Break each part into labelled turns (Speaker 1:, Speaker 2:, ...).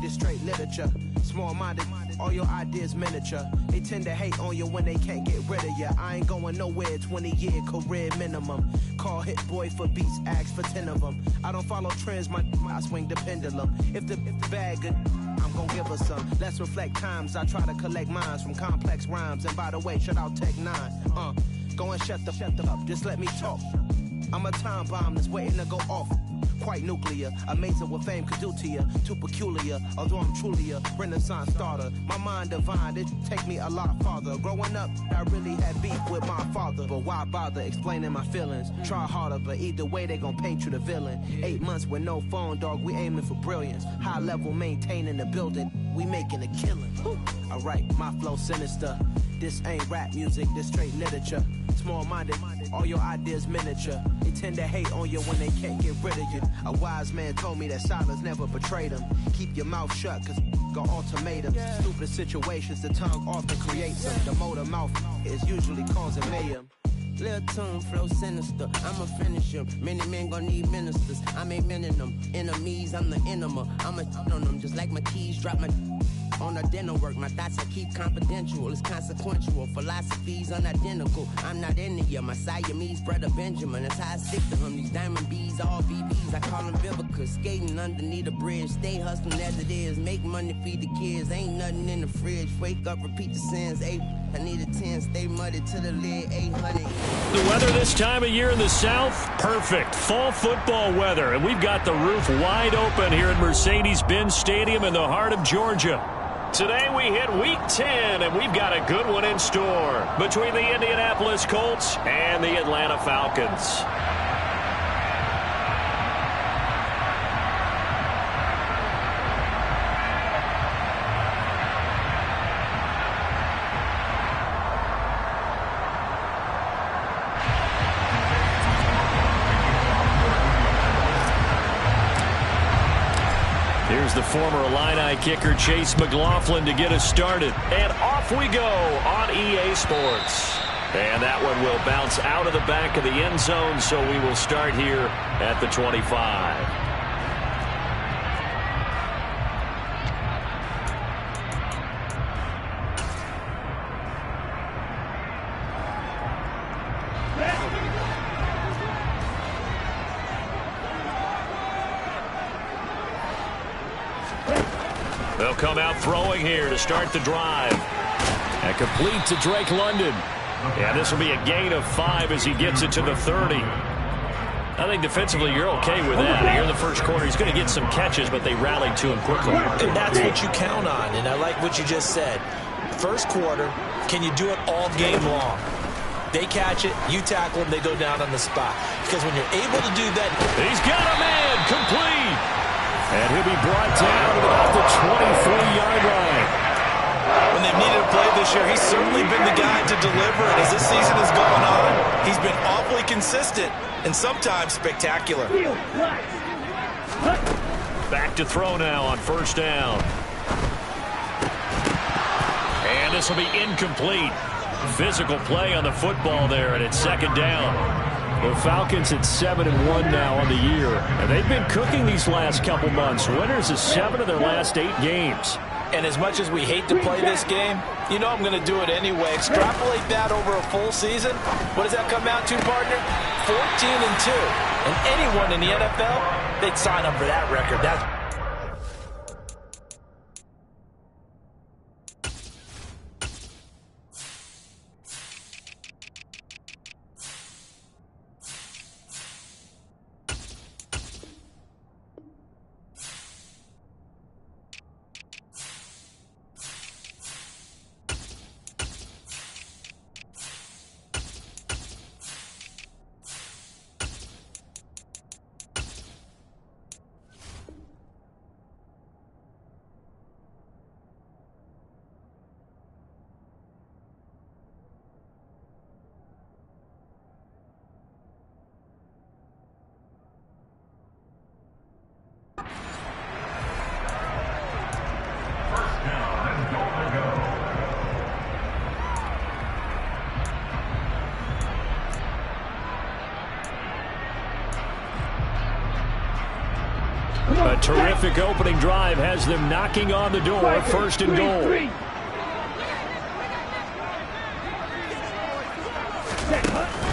Speaker 1: this straight literature. Small-minded, all your ideas miniature. They tend to hate on you when they can't get rid of you. I ain't going nowhere, 20-year career minimum. Call Hit Boy for beats, ask for 10 of them. I don't follow trends, I swing the pendulum. If the bag good, I'm gon' give her some. Let's reflect times, I try to collect minds from complex rhymes. And by the way, shout out Tech 9. Go and shut the up, just let me talk. I'm a time bomb that's waiting to go off. Quite nuclear, amazing what fame could do to you. Too peculiar, although I'm truly a renaissance starter. My mind divine, it take me a lot farther. Growing up, I really had beef with my father. But why bother explaining my feelings? Try harder, but either way they gon' paint you the villain. 8 months with no phone, dog, we aiming for brilliance. High level maintaining the building, we making a killing. Alright, my flow sinister. This ain't rap music, this straight literature. Small-minded, all your ideas miniature. They tend to hate on you when they can't get rid of you. A wise man told me that silence never betrayed him. Keep your mouth shut, cause got ultimatums. Stupid situations, the tongue often creates them. The motor mouth is usually causing mayhem.
Speaker 2: Lil' tune, flow sinister, I'ma finish him. Many men gon' need ministers, I'm a men in them. Enemies, I'm the enema, I'ma on them. Just like my keys, drop my on a dinner work. My thoughts I keep confidential, it's consequential. Philosophies unidentical, I'm not into you. My Siamese brother Benjamin, that's how I stick to him. These diamond bees, all BBs, I call them Vivica. Skating underneath the bridge, stay hustling as it is. Make money, feed the kids, ain't nothing in the fridge. Wake up, repeat the sins, I need a 10, stay muddy to the lid, 800.
Speaker 3: The weather this time of year in the South, perfect. Fall football weather, and we've got the roof wide open here at Mercedes-Benz Stadium in the heart of Georgia. Today we hit Week 10, and we've got a good one in store between the Indianapolis Colts and the Atlanta Falcons. Here's the former Illini kicker Chase McLaughlin to get us started. And off we go on EA Sports. And that one will bounce out of the back of the end zone, so we will start here at the 25. They'll come out throwing here to start the drive. And complete to Drake London. And this will be a gain of 5 as he gets it to the 30. I think defensively you're okay with that. Here in the first quarter, he's going to get some catches, but they rallied to him quickly.
Speaker 4: And that's what you count on, and I like what you just said. First quarter, can you do it all game long? They catch it, you tackle them, they go down on the spot. Because when you're able to do that...
Speaker 3: He's got a man, complete! And he'll be brought down at about the 23-yard line.
Speaker 4: When they've needed a play this year, he's certainly been the guy to deliver. And as this season has gone on, he's been awfully consistent and sometimes spectacular.
Speaker 3: Back to throw now on first down. And this will be incomplete. Physical play on the football there, and it's second down. The Falcons at 7-1 now on the year. And they've been cooking these last couple months. Winners of 7 of their last 8 games.
Speaker 4: And as much as we hate to play this game, you know I'm going to do it anyway. Extrapolate that over a full season. What does that come out to, partner? 14-2. And anyone in the NFL, they'd sign up for that record. That's
Speaker 3: terrific opening drive has them knocking on the door. First and goal.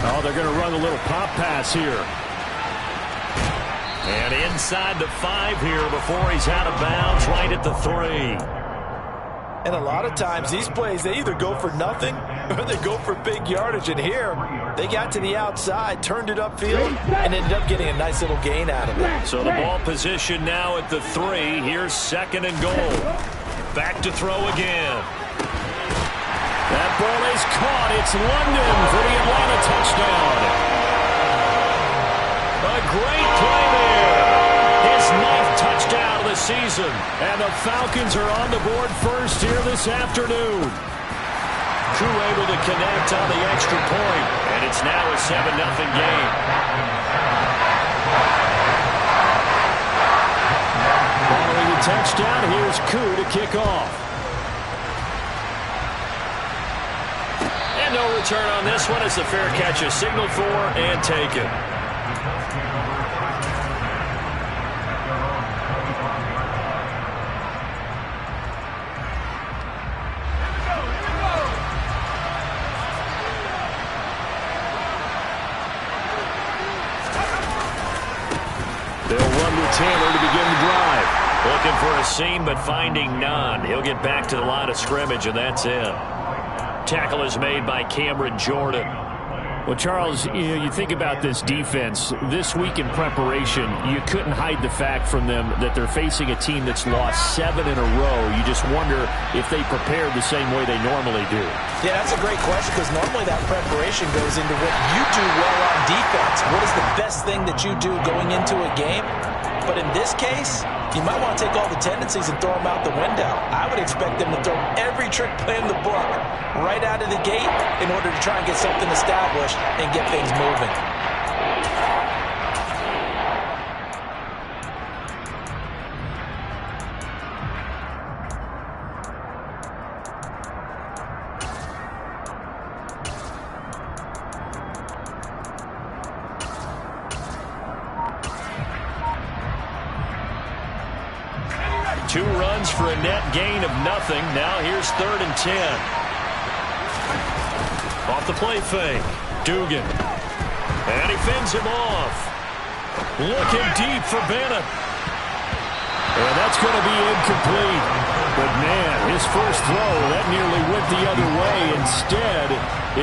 Speaker 3: Oh, they're going to run a little pop pass here. And inside the 5 here before he's out of bounds, right at the 3.
Speaker 4: And a lot of times these plays, they either go for nothing or they go for big yardage. And here, they got to the outside, turned it upfield, and ended up getting a nice little gain out of it.
Speaker 3: So the ball position now at the 3. Here's second and goal. Back to throw again. That ball is caught. It's London for the Atlanta touchdown. A great play there. His 9th touchdown of the season. And the Falcons are on the board first here this afternoon. Crew able to connect on the extra point. And it's now a 7-0 game. Following the touchdown, here's Koo to kick off. And no return on this one as the fair catch is signaled for and taken. They'll run with Taylor to begin the drive. Looking for a seam, but finding none. He'll get back to the line of scrimmage, and that's it. Tackle is made by Cameron Jordan.
Speaker 5: Well, Charles, you think about this defense. This week in preparation, you couldn't hide the fact from them that they're facing a team that's lost 7 in a row. You just wonder if they prepared the same way they normally do.
Speaker 4: Yeah, that's a great question because normally that preparation goes into what you do well on defense. What is the best thing that you do going into a game? But in this case, you might want to take all the tendencies and throw them out the window. I would expect them to throw every trick play in the book right out of the gate in order to try and get something established and get things moving.
Speaker 3: Two runs for a net gain of nothing. Now here's 3rd and 10. Off the play fake. Dugan. And he fends him off. Looking deep for Bennett. And that's going to be incomplete. But, man, his first throw, that nearly went the other way. Instead,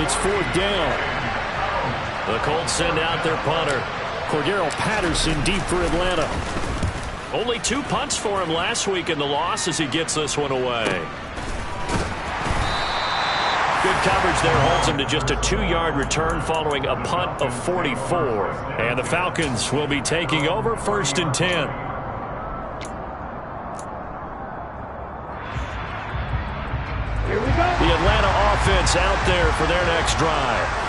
Speaker 3: it's 4th down. The Colts send out their punter.
Speaker 5: Cordero Patterson deep for Atlanta.
Speaker 3: Only 2 punts for him last week in the loss as he gets this one away. Good coverage there holds him to just a 2-yard return following a punt of 44. And the Falcons will be taking over 1st and 10.
Speaker 5: Here we go.
Speaker 3: The Atlanta offense out there for their next drive.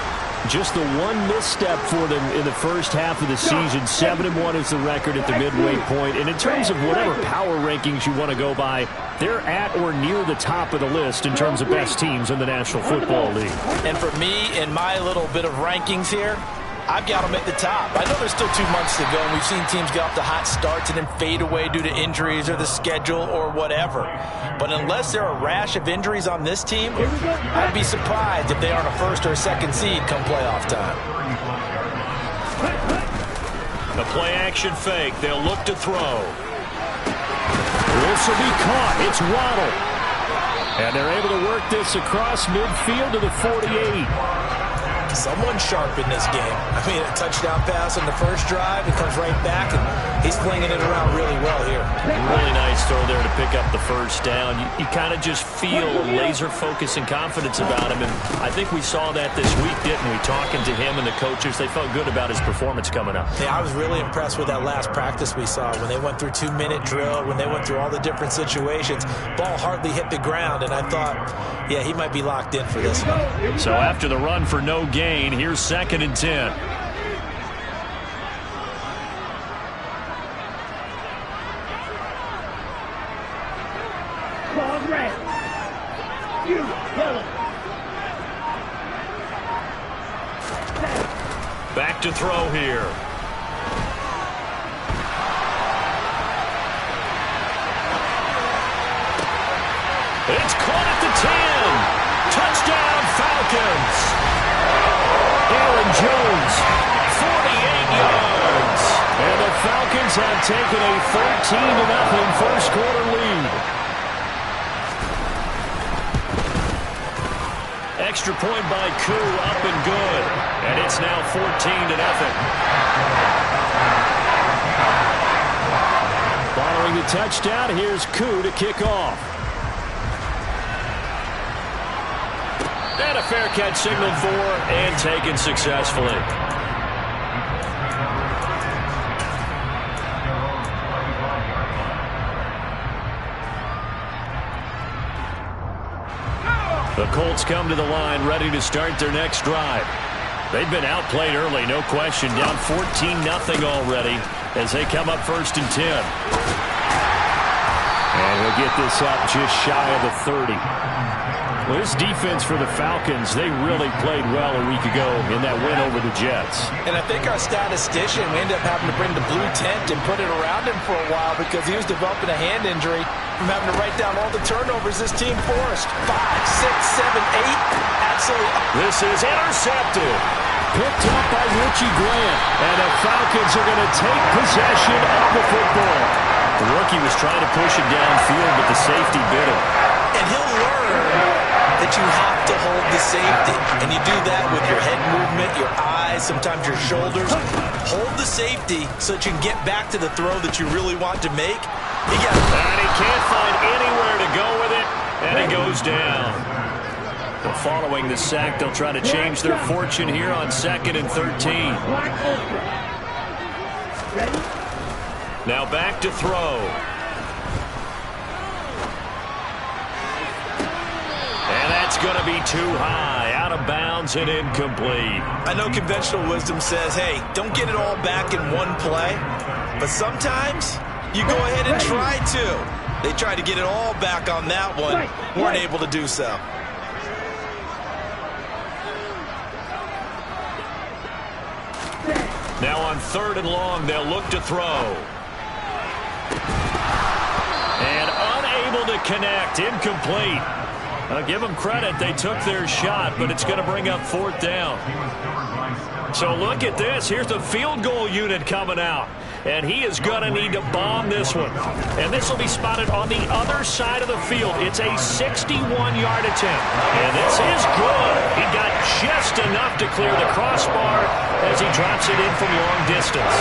Speaker 5: Just the one misstep for them in the first half of the season. 7-1 is the record at the midway point. And in terms of whatever power rankings you want to go by, they're at or near the top of the list in terms of best teams in the National Football League.
Speaker 4: And for me, in my little bit of rankings here, I've got them at the top. I know there's still 2 months to go, and we've seen teams get off to hot starts and then fade away due to injuries or the schedule or whatever. But unless there are a rash of injuries on this team, I'd be surprised if they aren't a 1st or a 2nd seed come playoff time.
Speaker 3: The play-action fake. They'll look to throw. This will be caught. It's Waddle. And they're able to work this across midfield to the 48.
Speaker 4: Someone sharp in this game. I mean, a touchdown pass on the first drive. It comes right back, and he's flinging it around really well here.
Speaker 3: Really nice throw there to pick up the first down. You kind of just feel laser focus and confidence about him, and I think we saw that this week, didn't we? Talking to him and the coaches, they felt good about his performance coming up.
Speaker 4: Yeah, I was really impressed with that last practice we saw when they went through 2-minute drill, when they went through all the different situations. Ball hardly hit the ground, and I thought, yeah, he might be locked in for this one.
Speaker 3: So after the run for no gain, here's 2nd and 10. Back to throw here. It's caught at the 10. Touchdown, Falcons. Aaron Jones, 48 yards. And the Falcons have taken a 13-0 first quarter lead. Extra point by Koo, up and good. And it's now 14-0. Following the touchdown, here's Koo to kick off. And a fair catch signaled for and taken successfully. The Colts come to the line ready to start their next drive. They've been outplayed early, no question. Down 14-0 already as they come up 1st and 10. And he'll get this up just shy of the 30. Well, this defense for the Falcons, they really played well a week ago in that win over the Jets.
Speaker 4: And I think our statistician, we ended up having to bring the blue tent and put it around him for a while because he was developing a hand injury from having to write down all the turnovers this team forced. 5, 6, 7, 8. Absolutely.
Speaker 3: This is intercepted. Picked up by Richie Grant. And the Falcons are going to take possession of the football. The rookie was trying to push it downfield, but the safety bit him.
Speaker 4: And he'll learn that you have to hold the safety. And you do that with your head movement, your eyes, sometimes your shoulders. Hold the safety so that you can get back to the throw that you really want to make. And
Speaker 3: he can't find anywhere to go with it, and it goes down. But following the sack, they'll try to change their fortune here on 2nd and 13. Now back to throw. And that's going to be too high, out of bounds and incomplete.
Speaker 4: I know conventional wisdom says, hey, don't get it all back in one play. But sometimes you go ahead and try to. They tried to get it all back on that one. Weren't able to do so.
Speaker 3: Now on 3rd and long, they'll look to throw. And unable to connect, incomplete. I'll give them credit, they took their shot, but it's going to bring up 4th down. So look at this. Here's the field goal unit coming out. And he is going to need to bomb this one. And this will be spotted on the other side of the field. It's a 61-yard attempt. And this is good. He got just enough to clear the crossbar as he drops it in from long distance.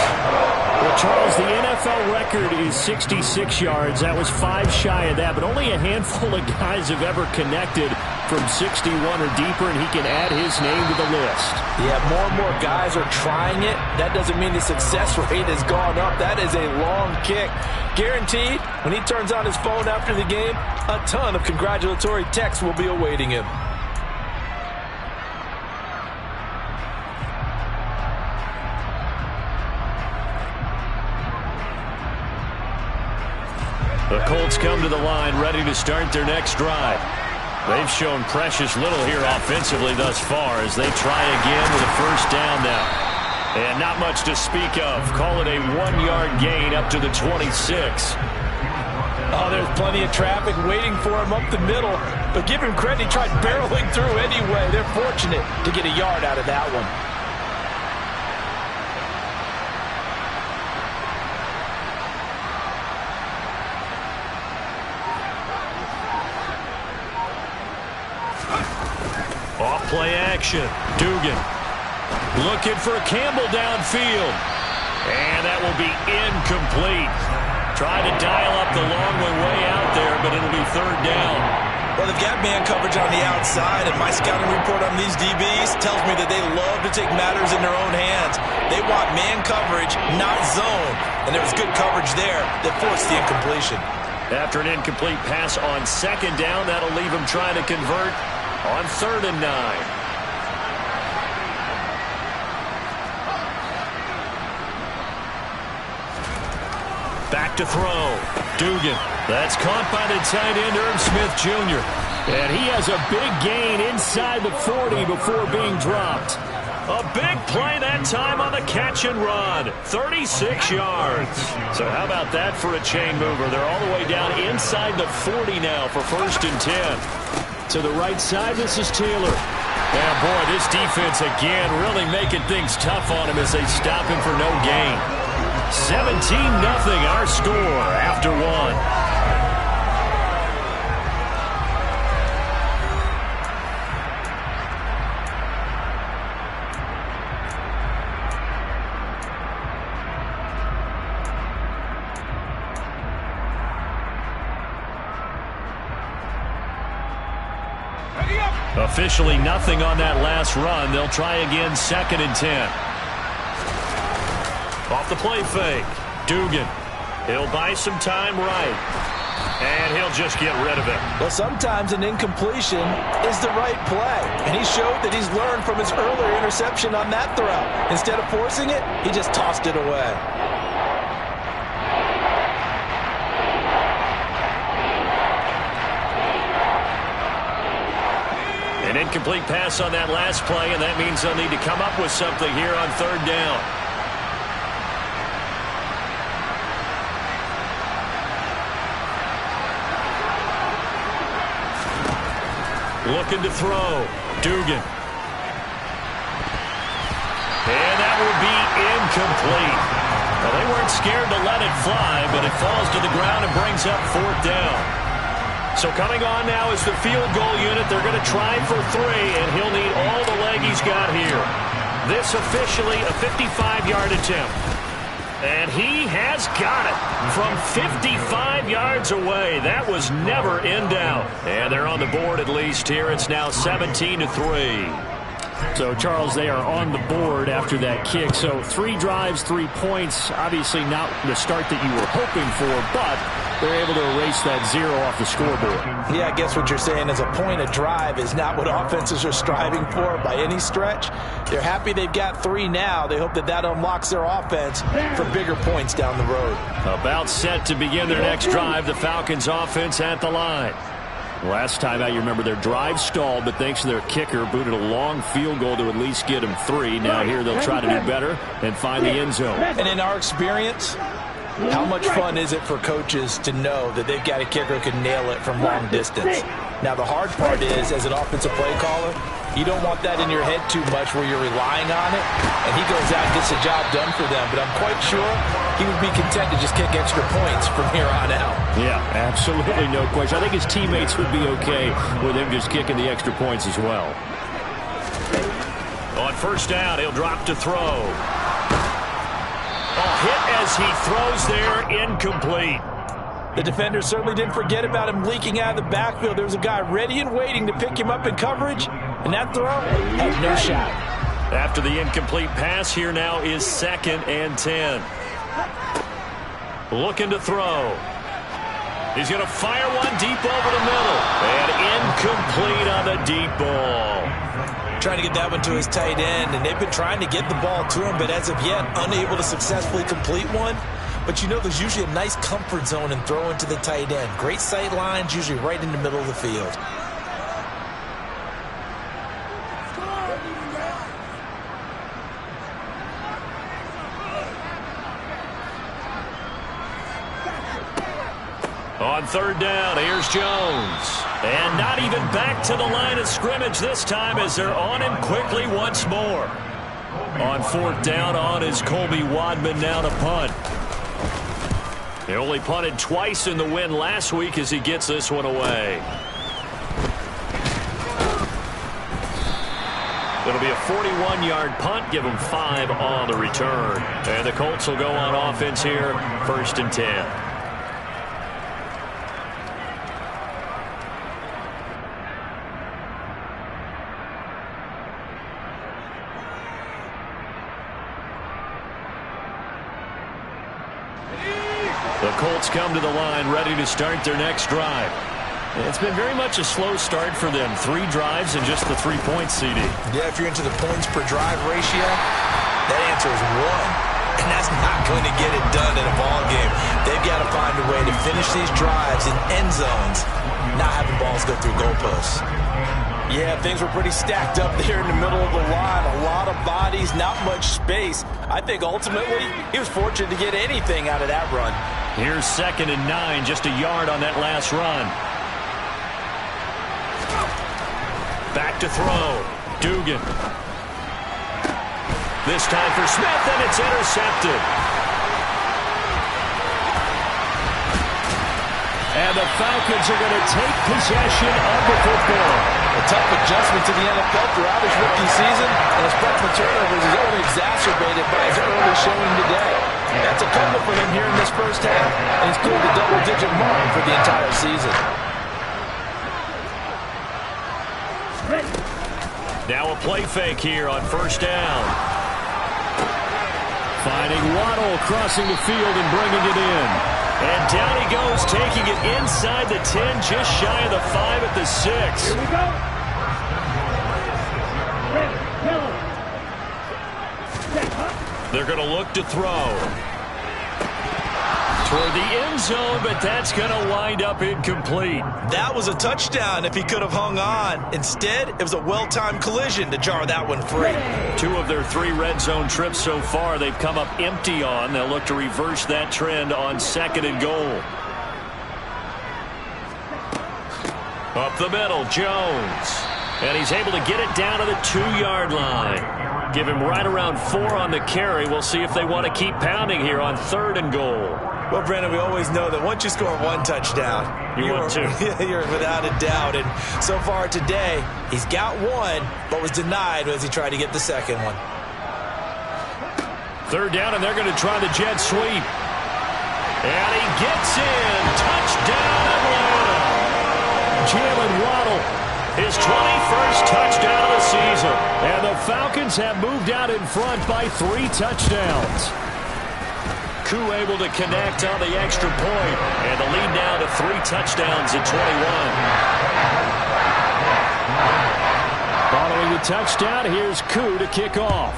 Speaker 3: Well, Charles, the NFL record is 66 yards. That was 5 shy of that, but only a handful of guys have ever connected from 61 or deeper, and he can add his name to the list.
Speaker 4: Yeah, more and more guys are trying it. That doesn't mean the success rate has gone up. That is a long kick. Guaranteed, when he turns on his phone after the game, a ton of congratulatory texts will be awaiting him.
Speaker 3: The Colts come to the line ready to start their next drive. They've shown precious little here offensively thus far as they try again with a 1st down now. And not much to speak of. Call it a 1-yard gain up to the 26.
Speaker 4: Oh, there's plenty of traffic waiting for him up the middle. But give him credit, he tried barreling through anyway. They're fortunate to get a yard out of that one.
Speaker 3: Off-play action. Dugan looking for Campbell downfield. And that will be incomplete. Trying to dial up the long way out there, but it'll be 3rd down.
Speaker 4: Well, they've got man coverage on the outside, and my scouting report on these DBs tells me that they love to take matters in their own hands. They want man coverage, not zone. And there was good coverage there that forced the incompletion.
Speaker 3: After an incomplete pass on 2nd down, that'll leave him trying to convert on 3rd and 9. Back to throw. Dugan. That's caught by the tight end, Irv Smith Jr. And he has a big gain inside the 40 before being dropped. A big play that time on the catch and run. 36 yards. So how about that for a chain mover? They're all the way down inside the 40 now for 1st and 10.
Speaker 5: To the right side, this is Taylor.
Speaker 3: Yeah, boy, this defense again really making things tough on him as they stop him for no gain. 17-0 our score after one. Officially nothing on that last run. They'll try again 2nd and 10. Off the play fake. Dugan. He'll buy some time right. And he'll just get rid of it.
Speaker 4: Well, sometimes an incompletion is the right play. And he showed that he's learned from his earlier interception on that throw. Instead of forcing it, he just tossed it away.
Speaker 3: An incomplete pass on that last play, and that means they'll need to come up with something here on 3rd down. Looking to throw. Dugan. And that will be incomplete. Well, they weren't scared to let it fly, but it falls to the ground and brings up 4th down. So coming on now is the field goal unit. They're going to try for 3, and he'll need all the leg he's got here. This officially a 55-yard attempt. And he has got it from 55 yards away. That was never in doubt. And they're on the board at least here. It's now 17-3.
Speaker 5: So, Charles, they are on the board after that kick. So 3 drives, 3 points. Obviously not the start that you were hoping for, but they're able to erase that 0 off the scoreboard.
Speaker 4: Yeah, I guess what you're saying is a point a drive is not what offenses are striving for by any stretch. They're happy they've got 3 now. They hope that that unlocks their offense for bigger points down the road.
Speaker 3: About set to begin their next drive. The Falcons offense at the line. Last time out, you remember their drive stalled, but thanks to their kicker, booted a long field goal to at least get them 3. Now here they'll try to do better and find the end zone.
Speaker 4: And in our experience, how much fun is it for coaches to know that they've got a kicker who can nail it from long distance? Now, the hard part is, as an offensive play caller, you don't want that in your head too much where you're relying on it, and he goes out and gets the job done for them. But I'm quite sure he would be content to just kick extra points from here on out.
Speaker 5: Yeah, absolutely no question. I think his teammates would be okay with him just kicking the extra points as well.
Speaker 3: On 1st down, he'll drop to throw. A hit as he throws there, incomplete.
Speaker 4: The defender certainly didn't forget about him leaking out of the backfield. There was a guy ready and waiting to pick him up in coverage, and that throw had no shot.
Speaker 3: After the incomplete pass, here now is 2nd and 10. Looking to throw. He's going to fire one deep over the middle. And incomplete on the deep ball.
Speaker 4: Trying to get that one to his tight end, and they've been trying to get the ball to him, but as of yet, unable to successfully complete one. But you know there's usually a nice comfort zone in throwing to the tight end. Great sight lines, usually right in the middle of the field.
Speaker 3: On 3rd down, here's Jones. And not even back to the line of scrimmage this time as they're on him quickly once more. On 4th down, on is Colby Wadman now to punt. He only punted twice in the win last week as he gets this one away. It'll be a 41-yard punt, give him 5 on the return. And the Colts will go on offense here, 1st and 10. The Colts come to the line ready to start their next drive. It's been very much a slow start for them. 3 drives and just the 3 points, CD.
Speaker 4: Yeah, if you're into the points per drive ratio, that answer is 1. And that's not going to get it done in a ball game. They've got to find a way to finish these drives in end zones, not having balls go through goalposts. Yeah, things were pretty stacked up there in the middle of the line. A lot of bodies, not much space. I think ultimately he was fortunate to get anything out of that run.
Speaker 3: Here's 2nd and 9, just a yard on that last run. Back to throw. Dugan. This time for Smith, and it's intercepted. And the Falcons are going to take possession of the football.
Speaker 4: A tough adjustment to the NFL throughout his rookie season, and his freshman turnovers is only exacerbated by his early showing today. That's a couple for him here in this first half, and he's cleared the double-digit mark for the entire season.
Speaker 3: Now a play fake here on 1st down. Finding Waddle crossing the field and bringing it in. And down he goes, taking it inside the 10, just shy of the 5 at the 6.
Speaker 6: Here we go.
Speaker 3: They're going to look to throw. Toward the end zone, but that's going to wind up incomplete.
Speaker 4: That was a touchdown if he could have hung on. Instead, it was a well-timed collision to jar that one free.
Speaker 3: 2 of their 3 red zone trips so far they've come up empty on. They'll look to reverse that trend on 2nd and goal. Up the middle, Jones. And he's able to get it down to the 2-yard line. Give him right around 4 on the carry. We'll see if they want to keep pounding here on 3rd and goal.
Speaker 4: Well, Brandon, we always know that once you score 1 touchdown,
Speaker 3: you're
Speaker 4: without a doubt. And so far today, he's got 1, but was denied as he tried to get the 2nd one.
Speaker 3: 3rd down, and they're going to try the jet sweep. And he gets in. Touchdown, Atlanta. Jalen Waddle, his 21st touchdown of the season. And the Falcons have moved out in front by 3 touchdowns. Koo able to connect on the extra point, and the lead now to 3 touchdowns at 21. Following the touchdown, here's Koo to kick off.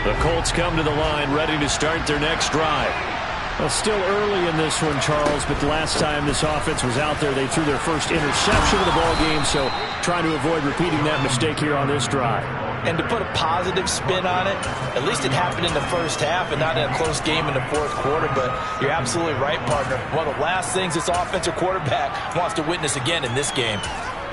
Speaker 3: The Colts come to the line, ready to start their next drive. Well, still early in this one, Charles, but the last time this offense was out there, they threw their first interception of the ball game, so trying to avoid repeating that mistake here on this drive.
Speaker 4: And to put a positive spin on it, at least it happened in the first half and not in a close game in the 4th quarter, but you're absolutely right, partner. One of the last things this offensive quarterback wants to witness again in this game.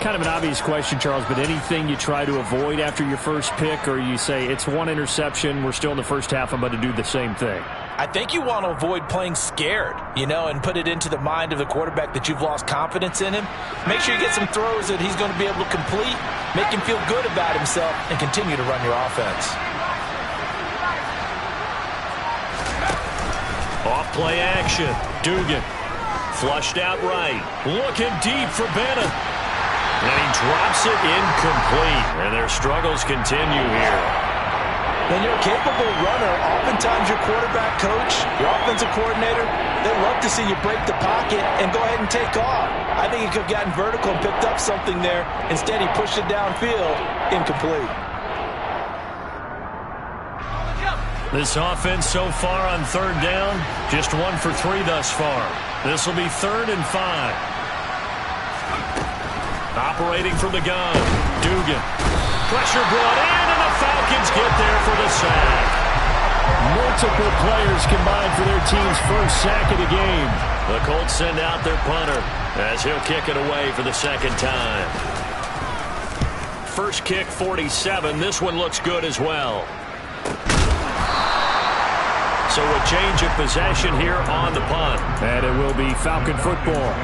Speaker 5: Kind of an obvious question, Charles, but anything you try to avoid after your first pick, or you say it's 1 interception, we're still in the first half, I'm about to do the same thing?
Speaker 4: I think you want to avoid playing scared, and put it into the mind of the quarterback that you've lost confidence in him. Make sure you get some throws that he's going to be able to complete, make him feel good about himself, and continue to run your offense.
Speaker 3: Off play action. Dugan. Flushed out right. Looking deep for Bennett. And he drops it incomplete. And their struggles continue here.
Speaker 4: When you're a capable runner, oftentimes your quarterback coach, your offensive coordinator, they love to see you break the pocket and go ahead and take off. I think he could have gotten vertical and picked up something there. Instead, he pushed it downfield, incomplete.
Speaker 3: This offense so far on 3rd down, just 1 for 3 thus far. This will be 3rd and 5. Operating from the gun, Dugan. Pressure brought in, and the Falcons get there for the sack.
Speaker 5: Multiple players combined for their team's first sack of the game.
Speaker 3: The Colts send out their punter as he'll kick it away for the 2nd time. First kick, 47. This one looks good as well. So a change of possession here on the punt.
Speaker 5: And it will be Falcon football.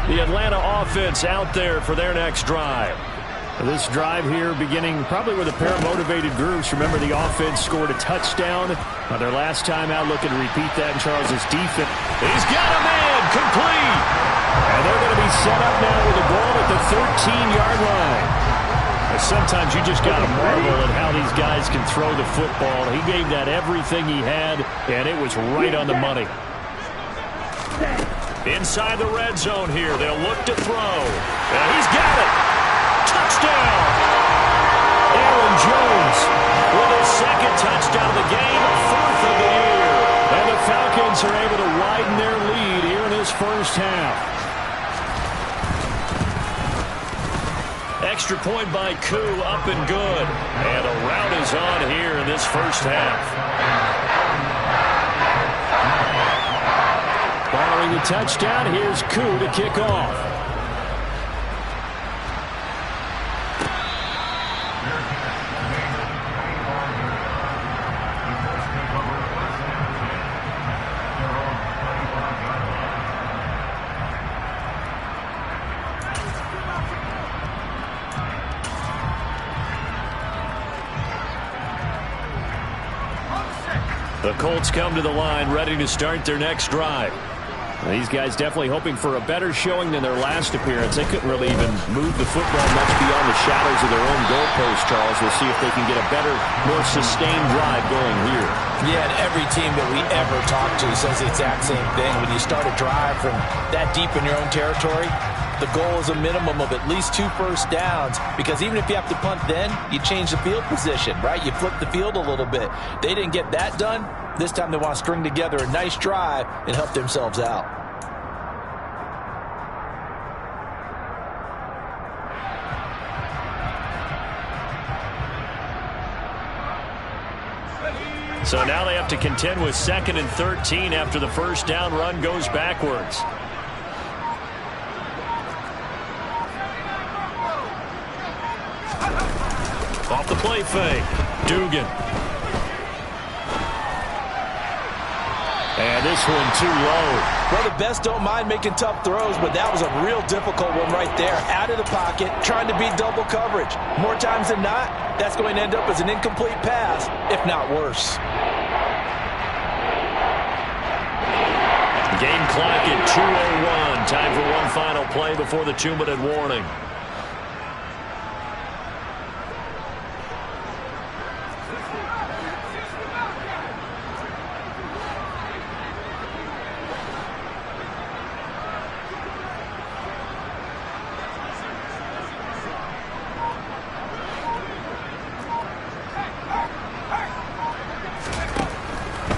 Speaker 5: The Atlanta offense out there for their next drive. This drive here beginning probably with a pair of motivated groups. Remember, the offense scored a touchdown on their last time out, looking to repeat that in Charles's defense.
Speaker 3: He's got a man, complete.
Speaker 5: And they're going to be set up now with a ball at the 13-yard line.
Speaker 3: Sometimes you just got to marvel at how these guys can throw the football. He gave that everything he had, and it was right on the money. Inside the red zone here, they'll look to throw. And he's got it. Touchdown. Aaron Jones with his second touchdown of the game, fourth of the year. And the Falcons are able to widen their lead here in this first half. Extra point by Koo, up and good. And a rout is on here in this first half. Following the touchdown, here's Koo to kick off. The Colts come to the line ready to start their next drive. These guys definitely hoping for a better showing than their last appearance. They couldn't really even move the football much beyond the shadows of their own goalpost, Charles. We'll see if they can get a better, more sustained drive going here.
Speaker 4: Yeah, and every team that we ever talk to says the exact same thing. When you start a drive from that deep in your own territory, the goal is a minimum of at least 2 first downs, because even if you have to punt then, you change the field position, right? You flip the field a little bit. They didn't get that done. This time they want to string together a nice drive and help themselves out.
Speaker 3: So now they have to contend with 2nd and 13 after the first down run goes backwards. Off the play fake. Dugan. And this one too low.
Speaker 4: Well, the best don't mind making tough throws, but that was a real difficult one right there. Out of the pocket, trying to beat double coverage. More times than not, that's going to end up as an incomplete pass, if not worse.
Speaker 3: Game clock at 2:01. Time for one final play before the 2-minute warning.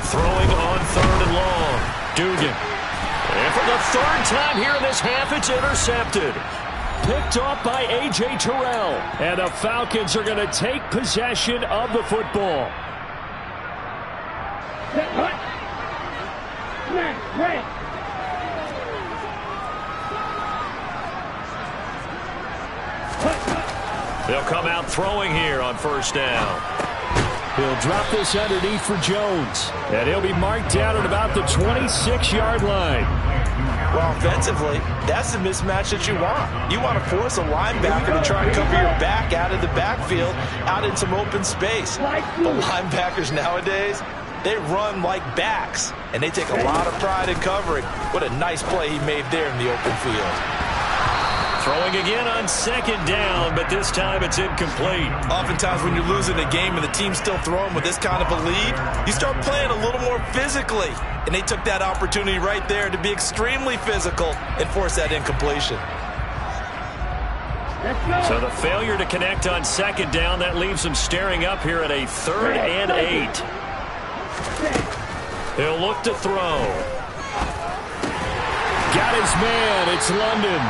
Speaker 3: Throwing on 3rd and long. Dugan. And for the 3rd time here in this half, it's intercepted. Picked off by A.J. Terrell. And the Falcons are going to take possession of the football. They'll come out throwing here on 1st down. He'll drop this underneath for Jones. And he'll be marked down at about the 26-yard line.
Speaker 4: Well, offensively, that's the mismatch that you want. You want to force a linebacker to try and cover your back out of the backfield, out in some open space. The linebackers nowadays, they run like backs, and they take a lot of pride in covering. What a nice play he made there in the open field.
Speaker 3: Throwing again on 2nd down, but this time it's incomplete.
Speaker 4: Oftentimes when you're losing a game and the team's still throwing with this kind of a lead, you start playing a little more physically. And they took that opportunity right there to be extremely physical and force that incompletion.
Speaker 3: So the failure to connect on 2nd down, that leaves them staring up here at a 3rd and 8. He'll look to throw. Got his man. It's London.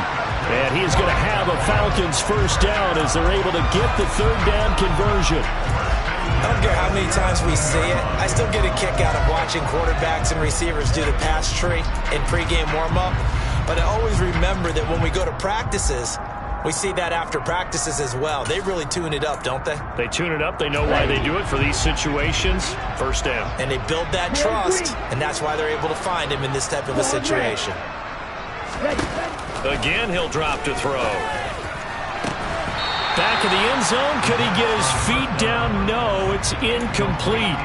Speaker 3: And he's going to have a Falcons 1st down as they're able to get the 3rd down conversion.
Speaker 6: I don't care how many times we see it. I still get a kick out of watching quarterbacks and receivers do the pass tree in pregame warm-up. But I always remember that when we go to practices, we see that after practices as well. They really tune it up, don't they?
Speaker 3: They tune it up. They know why they do it for these situations. 1st down.
Speaker 6: And they build that trust, and that's why they're able to find him in this type of a situation.
Speaker 3: Again, he'll drop to throw. Back in the end zone. Could he get his feet down? No. it's incomplete.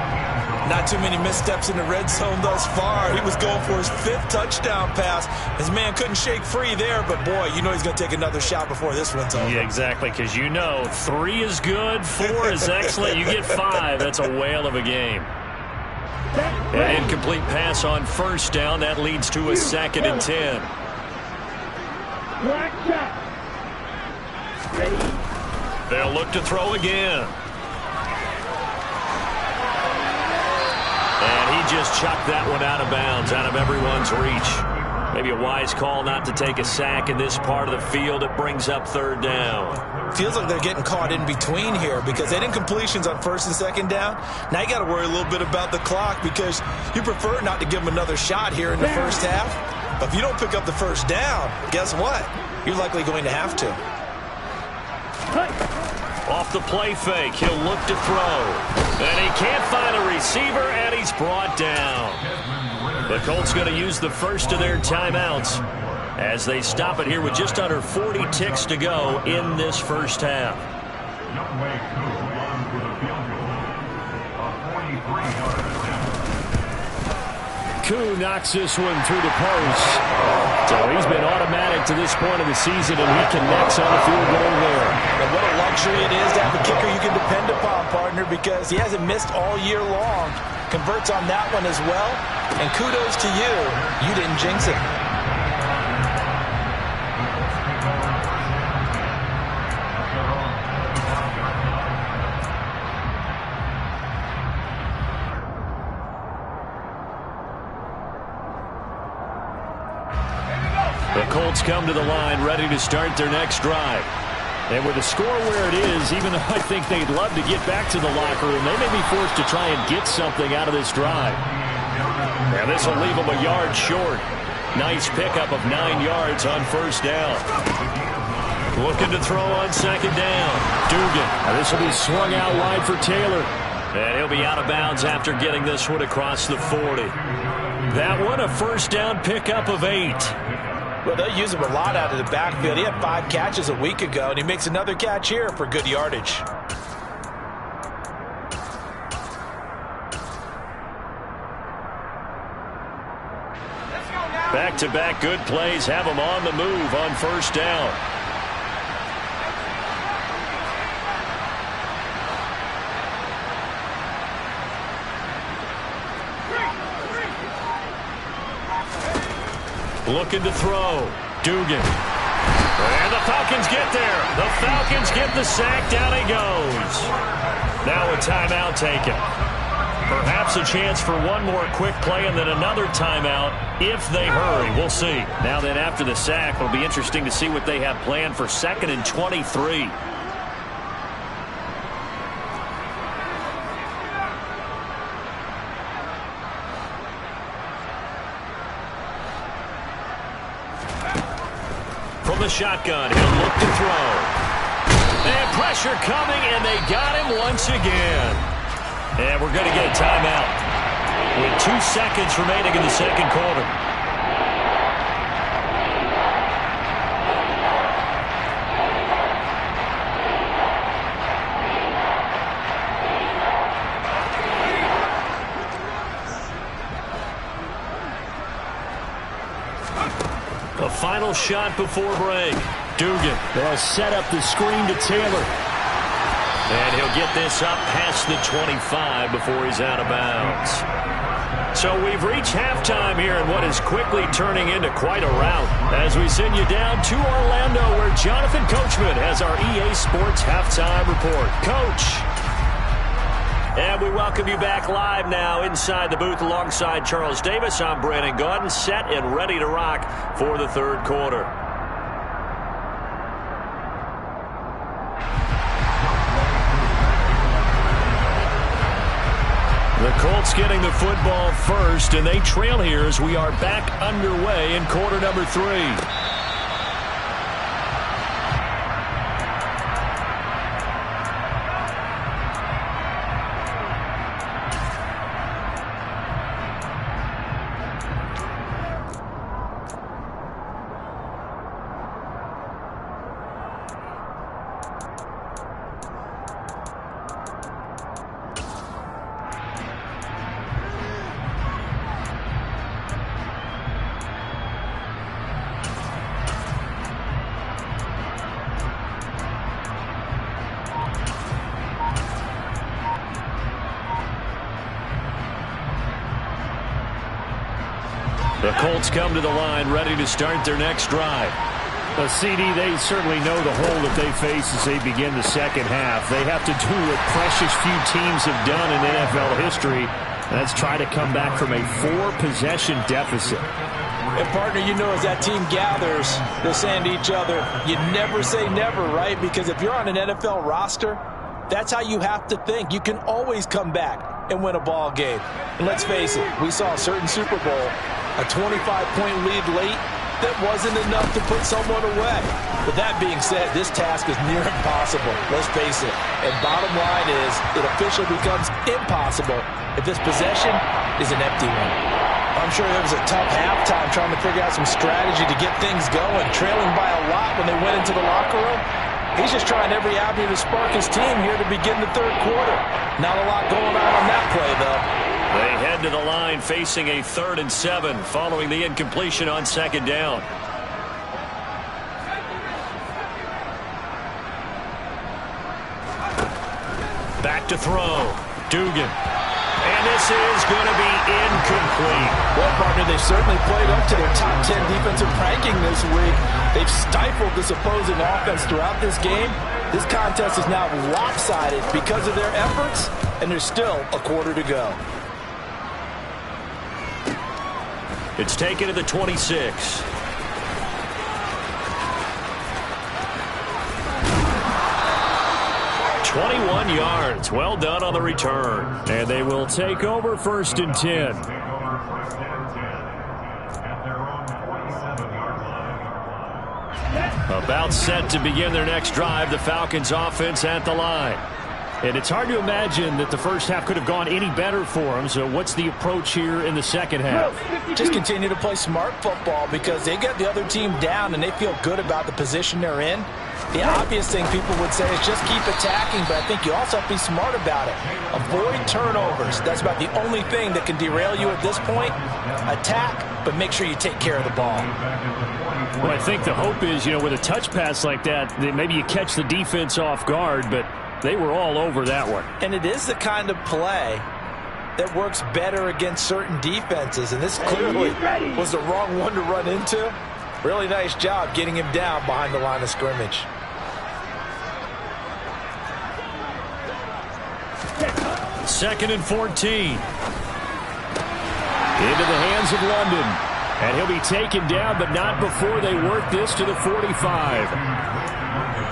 Speaker 6: Not too many missteps in the red zone thus far. He was going for his 5th touchdown pass. His man couldn't shake free there, but boy, you know he's going to take another shot before this one's over.
Speaker 3: Yeah, exactly, because you know 3 is good, 4 is excellent. You get 5. That's a whale of a game. An incomplete pass on first down. That leads to a 2nd and 10. They'll look to throw again. And he just chucked that one out of bounds, out of everyone's reach. Maybe a wise call not to take a sack in this part of the field. It brings up 3rd down.
Speaker 6: Feels like they're getting caught in between here because they did incompletions on 1st and 2nd down. Now you got to worry a little bit about the clock because you prefer not to give them another shot here in the first half. But if you don't pick up the 1st down, guess what? You're likely going to have to.
Speaker 3: Off the play fake, he'll look to throw. And he can't find a receiver, and he's brought down. The Colts going to use the first of their timeouts as they stop it here with just under 40 ticks to go in this first half. Koo knocks this one through the post. So he's been automatic to this point of the season, and he connects on the field goal there.
Speaker 6: And what a luxury it is to have a kicker you can depend upon, partner, because he hasn't missed all year long. Converts on that one as well. And kudos to you. You didn't jinx it.
Speaker 3: The Colts come to the line ready to start their next drive. And with the score where it is, even though I think they'd love to get back to the locker room, they may be forced to try and get something out of this drive. And this will leave them a yard short. Nice pickup of 9 yards on first down. Looking to throw on second down. Dugan. Now this will be swung out wide for Taylor. And he'll be out of bounds after getting this one across the 40. That one a first down pickup of 8.
Speaker 6: Well, they'll use him a lot out of the backfield. He had 5 catches a week ago, and he makes another catch here for good yardage.
Speaker 3: Back-to-back good plays have him on the move on first down. Looking to throw. Dugan. And the Falcons get there. The Falcons get the sack. Down he goes. Now a timeout taken. Perhaps a chance for one more quick play and then another timeout if they hurry. We'll see. Now then, after the sack, it'll be interesting to see what they have planned for 2nd and 23. From the shotgun, he'll look to throw. And pressure coming, and they got him once again. And we're going to get a timeout with 2 seconds remaining in the second quarter. A final shot before break. Dugan. They'll set up the screen to Taylor. And he'll get this up past the 25 before he's out of bounds. So we've reached halftime here in what is quickly turning into quite a rout as we send you down to Orlando where Jonathan Coachman has our EA Sports halftime report. Coach. And we welcome you back live now inside the booth alongside Charles Davis. I'm Brandon Gaudin, set and ready to rock for the third quarter. The Colts getting the football first, and they trail here as we are back underway in quarter number 3. The Colts come to the line, ready to start their next drive.
Speaker 5: The CD, they certainly know the hole that they face as they begin the second half. They have to do what precious few teams have done in NFL history. That's try to come back from a 4-possession deficit.
Speaker 6: And, partner, you know, as that team gathers, they're saying to each other, you never say never, right? Because if you're on an NFL roster, that's how you have to think. You can always come back and win a ball game. And let's face it, we saw a certain Super Bowl, a 25-point lead late, that wasn't enough to put someone away. But that being said, this task is near impossible. Let's face it. And bottom line is, it officially becomes impossible if this possession is an empty one. I'm sure there was a tough halftime trying to figure out some strategy to get things going, trailing by a lot when they went into the locker room. He's just trying every avenue to spark his team here to begin the third quarter. Not a lot going on that play, though.
Speaker 3: They head to the line facing a 3rd and 7 following the incompletion on 2nd down. Back to throw. Dugan. And this is going to be incomplete.
Speaker 6: Well, partner, they've certainly played up to their top 10 defensive ranking this week. They've stifled this opposing offense throughout this game. This contest is now lopsided because of their efforts, and there's still a quarter to go.
Speaker 3: It's taken to the 26. "21 yards. Well done on the return.
Speaker 5: And they will take over 1st and 10.
Speaker 3: About set to begin their next drive. The Falcons offense at the line.
Speaker 5: And it's hard to imagine that the first half could have gone any better for them. So what's the approach here in the second half?
Speaker 6: Just continue to play smart football because they get the other team down and they feel good about the position they're in. The obvious thing people would say is just keep attacking, but I think you also have to be smart about it. Avoid turnovers. That's about the only thing that can derail you at this point. Attack, but make sure you take care of the ball.
Speaker 5: Well, I think the hope is, you know, with a touch pass like that maybe you catch the defense off guard, but they were all over that one.
Speaker 6: And it is the kind of play that works better against certain defenses, and this clearly was the wrong one to run into. Really nice job getting him down behind the line of scrimmage.
Speaker 3: Second and 14.
Speaker 5: Into the hands of London. And he'll be taken down, but not before they work this to the 45.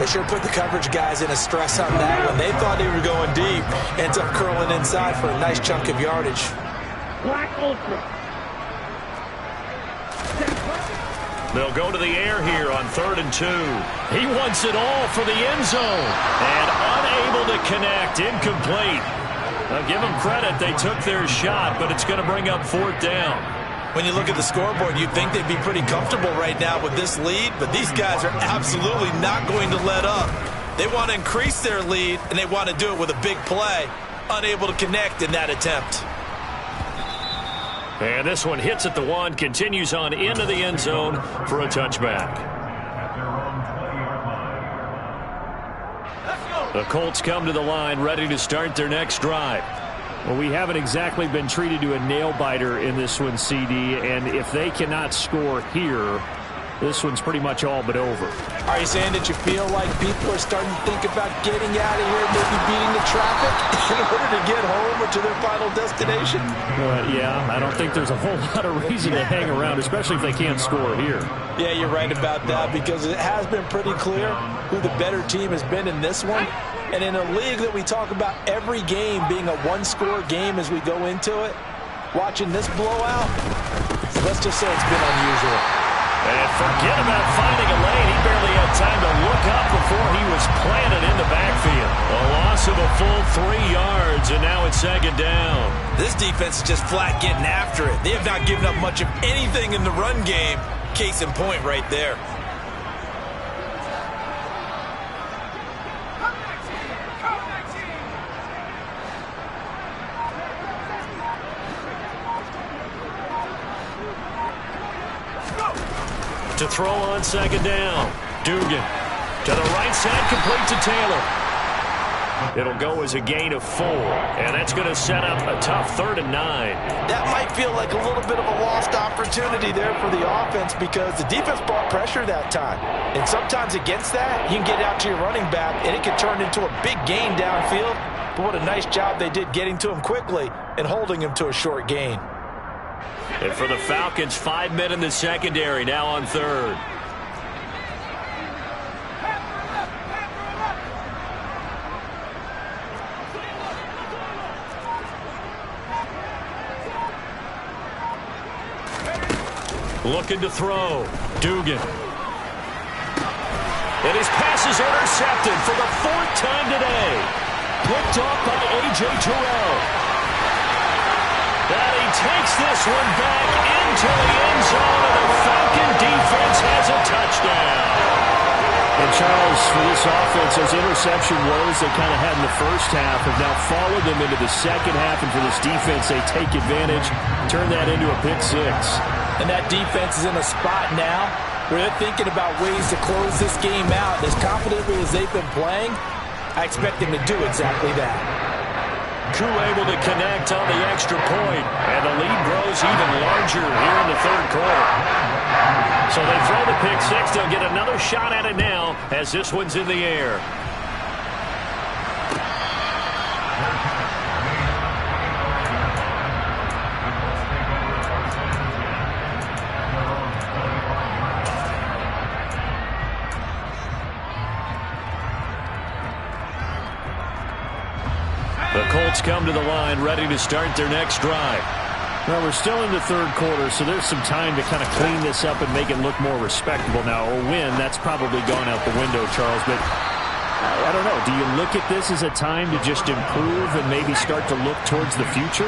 Speaker 6: They sure put the coverage guys in a stress on that one. They thought they were going deep. Ends up curling inside for a nice chunk of yardage.
Speaker 3: They'll go to the air here on 3rd and 2. He wants it all for the end zone. And unable to connect. Incomplete. I'll give them credit. They took their shot, but it's going to bring up 4th down.
Speaker 6: When you look at the scoreboard, you'd think they'd be pretty comfortable right now with this lead, but these guys are absolutely not going to let up. They want to increase their lead, and they want to do it with a big play. Unable to connect in that attempt.
Speaker 3: And this one hits at the 1, continues on into the end zone for a touchback. The Colts come to the line, ready to start their next drive.
Speaker 5: Well, we haven't exactly been treated to a nail-biter in this one, CD, and if they cannot score here, this one's pretty much all but over.
Speaker 6: Are you saying that you feel like people are starting to think about getting out of here, maybe beating the traffic in order to get home or to their final destination?
Speaker 5: Yeah, I don't think there's a whole lot of reason to hang around, especially if they can't score here.
Speaker 6: Yeah, you're right about that because it has been pretty clear who the better team has been in this one. And in a league that we talk about every game being a one-score game as we go into it, watching this blowout, let's just say it's been unusual.
Speaker 3: And forget about finding a lane. He barely had time to look up before he was planted in the backfield. A loss of a full 3 yards, and now it's 2nd down.
Speaker 6: This defense is just flat getting after it. They have not given up much of anything in the run game. Case in point right there.
Speaker 3: To throw on 2nd down. Dugan to the right side, complete to Taylor. It'll go as a gain of 4, and that's going to set up a tough 3rd and 9.
Speaker 4: That might feel like a little bit of a lost opportunity there for the offense because the defense brought pressure that time. And sometimes against that, you can get out to your running back, and it can turn into a big gain downfield. But what a nice job they did getting to him quickly and holding him to a short gain.
Speaker 3: And for the Falcons, 5 men in the secondary, now on 3rd. Looking to throw. Dugan. And his pass is intercepted for the 4th time today. Picked off by A.J. Terrell. And he takes this one back into the end zone, and the Falcon defense has a touchdown.
Speaker 5: And Charles, for this offense, those interception woes they kind of had in the first half have now followed them into the second half, and for this defense, they take advantage, turn that into a pick 6.
Speaker 4: And that defense is in a spot now where they're thinking about ways to close this game out. As confidently as they've been playing, I expect them to do exactly that.
Speaker 3: Koo able to connect on the extra point, and the lead grows even larger here in the 3rd quarter. So they throw the pick 6. They'll get another shot at it now as this one's in the air. The Colts come to the line, ready to start their next drive.
Speaker 5: Well, we're still in the 3rd quarter, so there's some time to kind of clean this up and make it look more respectable. Now, a win, that's probably gone out the window, Charles, but I don't know. Do you look at this as a time to just improve and maybe start to look towards the future?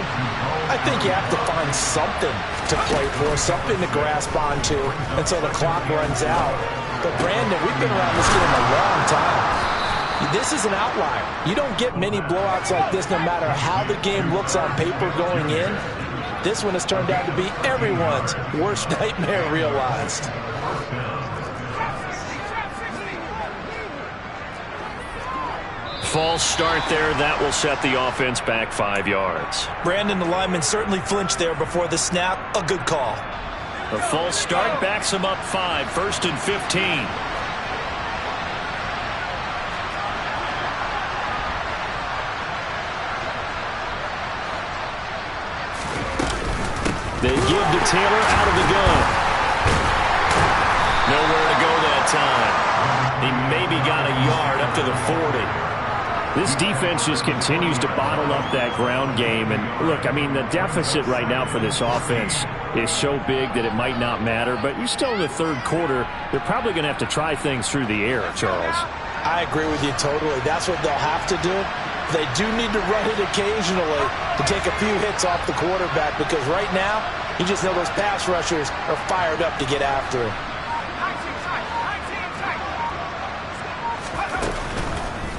Speaker 4: I think you have to find something to play for, something to grasp onto until the clock runs out. But, Brandon, we've been around this game a long time. This is an outlier. You don't get many blowouts like this no matter how the game looks on paper going in. This one has turned out to be everyone's worst nightmare realized.
Speaker 3: False start there. That will set the offense back 5 yards.
Speaker 4: Brandon, the lineman certainly flinched there before the snap. A good call.
Speaker 3: A false start backs him up 5. 1st and 15. They give to Taylor out of the gun. Nowhere to go that time. He maybe got a yard up to the 40.
Speaker 5: This defense just continues to bottle up that ground game. And, look, I mean, the deficit right now for this offense is so big that it might not matter. But you're still in the 3rd quarter. They're probably going to have to try things through the air, Charles.
Speaker 4: I agree with you totally. That's what they'll have to do. They do need to run it occasionally to take a few hits off the quarterback because right now, you just know those pass rushers are fired up to get after him.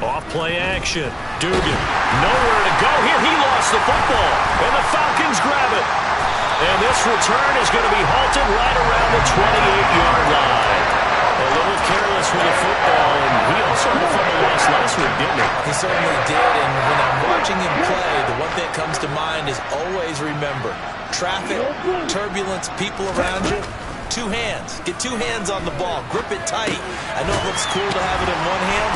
Speaker 3: Off play action. Dugan. Nowhere to go here. He lost the football. And the Falcons grab it. And this return is going to be halted right around the 28-yard line. A little careless with the football, and he also had a fumble loss last week, didn't he?
Speaker 4: He certainly did, and when I'm watching him play, the one thing that comes to mind is always remember, traffic, turbulence, people around you, 2 hands. Get 2 hands on the ball. Grip it tight. I know it looks cool to have it in one hand.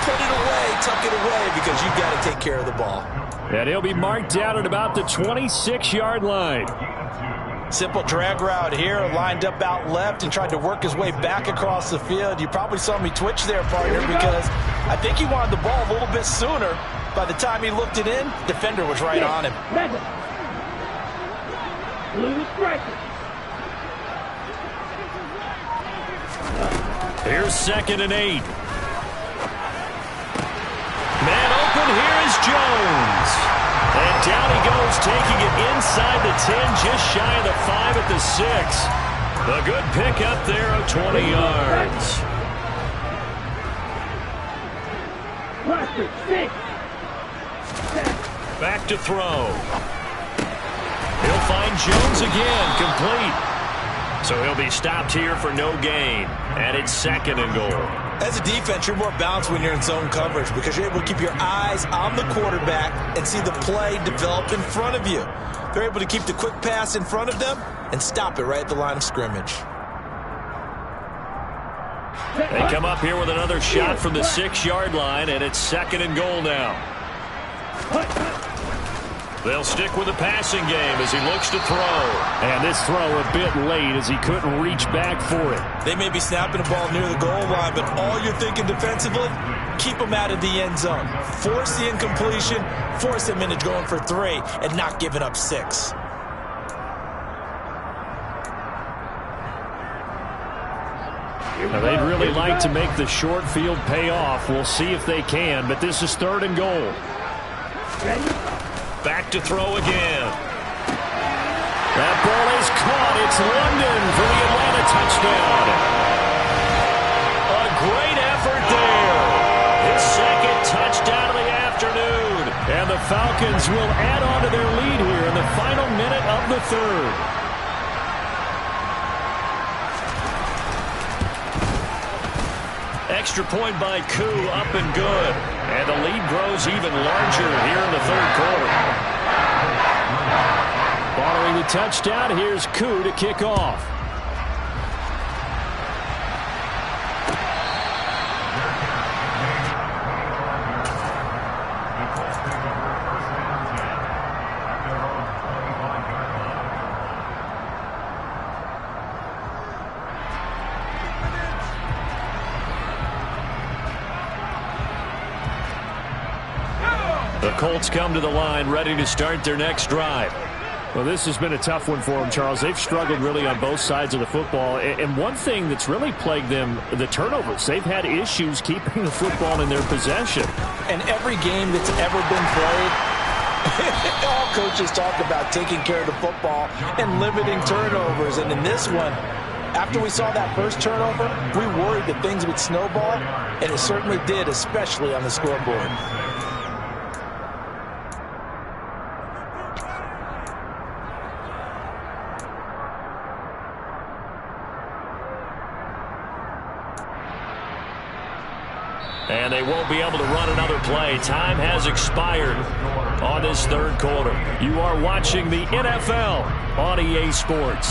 Speaker 4: Put it away, tuck it away, because you've got to take care of the ball.
Speaker 5: And he'll be marked down at about the 26-yard line.
Speaker 4: Simple drag route here, lined up out left and tried to work his way back across the field. You probably saw me twitch there, partner, because I think he wanted the ball a little bit sooner. By the time he looked it in, defender was right on him.
Speaker 3: Here's 2nd and 8. Man open, here is Jones. And down he goes, taking it inside the 10, just shy of the 5 at the 6. A good pickup there of 20 yards. Back to throw. He'll find Jones again, complete. So he'll be stopped here for no gain. And it's 2nd and goal.
Speaker 6: As a defense, you're more balanced when you're in zone coverage because you're able to keep your eyes on the quarterback and see the play develop in front of you. They're able to keep the quick pass in front of them and stop it right at the line of scrimmage.
Speaker 3: They come up here with another shot from the 6-yard line, and it's 2nd and goal now. They'll stick with the passing game as he looks to throw.
Speaker 5: And this throw a bit late as he couldn't reach back for it.
Speaker 6: They may be snapping the ball near the goal line, but all you're thinking defensively, keep them out of the end zone. Force the incompletion, force them into going for 3, and not giving up 6.
Speaker 5: Now, they'd really like to make the short field pay off. We'll see if they can, but this is 3rd and goal.
Speaker 3: Back to throw again. That ball is caught. It's London for the Atlanta touchdown. A great effort there. His 2nd touchdown of the afternoon. And the Falcons will add on to their lead here in the final minute of the 3rd. Extra point by Koo, up and good. And the lead grows even larger here in the 3rd quarter.
Speaker 5: Following the touchdown, here's Koo to kick off.
Speaker 3: The Colts come to the line ready to start their next drive.
Speaker 5: Well, this has been a tough one for them, Charles. They've struggled really on both sides of the football. And one thing that's really plagued them, the turnovers. They've had issues keeping the football in their possession.
Speaker 6: And every game that's ever been played, all coaches talk about taking care of the football and limiting turnovers. And in this one, after we saw that first turnover, we worried that things would snowball, and it certainly did, especially on the scoreboard.
Speaker 3: And they won't be able to run another play. Time has expired on this 3rd quarter. You are watching the NFL on EA Sports.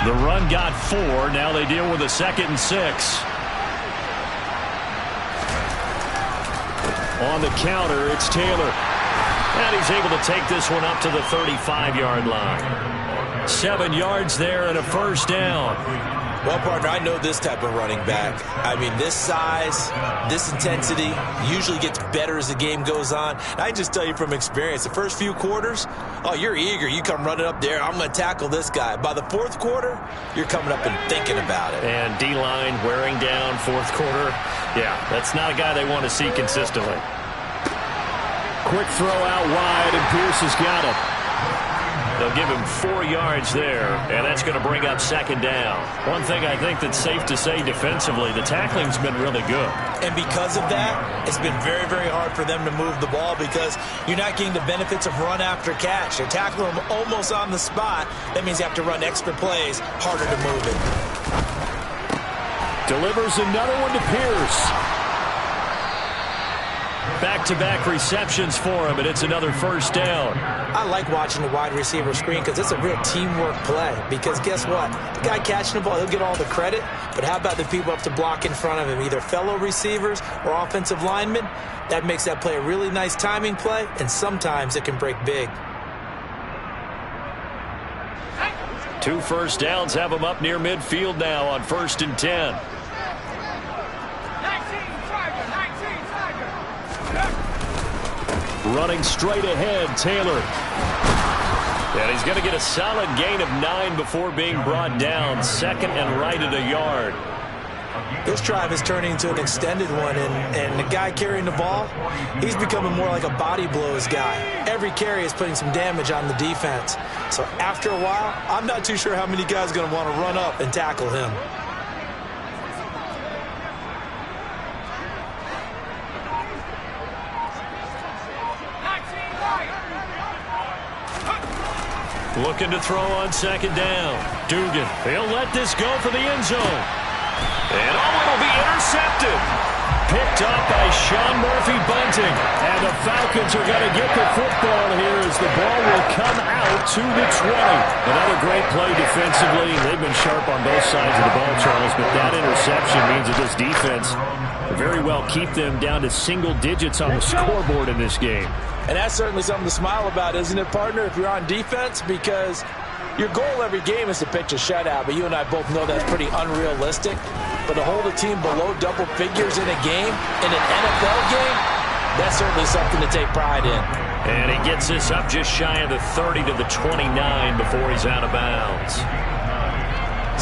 Speaker 3: The run got 4. Now they deal with a 2nd and 6. On the counter, it's Taylor. And he's able to take this one up to the 35-yard line. 7 yards there and a 1st down.
Speaker 6: Well, partner, I know this type of running back. I mean, this size, this intensity usually gets better as the game goes on. And I just tell you from experience, the first few quarters, oh, you're eager. You come running up there, I'm going to tackle this guy. By the 4th quarter, you're coming up and thinking about it.
Speaker 3: And D-line wearing down 4th quarter. Yeah, that's not a guy they want to see consistently.
Speaker 5: Quick throw out wide, and Pierce has got it.
Speaker 3: They'll give him 4 yards there, and that's going to bring up 2nd down. One thing I think that's safe to say defensively, the tackling's been really good.
Speaker 6: And because of that, it's been very, very hard for them to move the ball because you're not getting the benefits of run after catch. They're tackling them almost on the spot. That means you have to run extra plays, harder to move it.
Speaker 5: Delivers another one to Pierce.
Speaker 3: Back-to-back receptions for him, and it's another 1st down.
Speaker 6: I like watching the wide receiver screen because it's a real teamwork play. Because guess what? The guy catching the ball, he'll get all the credit. But how about the people up to block in front of him, either fellow receivers or offensive linemen? That makes that play a really nice timing play, and sometimes it can break big.
Speaker 3: 2 1st downs have him up near midfield now on 1st and 10. Running straight ahead, Taylor. And he's going to get a solid gain of 9 before being brought down. 2nd and right at a yard.
Speaker 6: This drive is turning into an extended one, and the guy carrying the ball, he's becoming more like a body blows guy. Every carry is putting some damage on the defense. So after a while, I'm not too sure how many guys are going to want to run up and tackle him.
Speaker 3: Looking to throw on second down. Dugan, he'll let this go for the end zone. And it'll be intercepted. Picked up by Sean Murphy-Bunting. And the Falcons are going to get the football here as the ball will come out to the 20. Another great play defensively. They've been sharp on both sides of the ball, Charles, but that interception means that this defense will very well keep them down to single digits on the scoreboard in this game.
Speaker 6: And that's certainly something to smile about, isn't it, partner, if you're on defense? Because your goal every game is to pitch a shutout, but you and I both know that's pretty unrealistic. But to hold a team below double figures in a game, in an NFL game, that's certainly something to take pride in.
Speaker 3: And he gets this up just shy of the 30 to the 29 before he's out of bounds.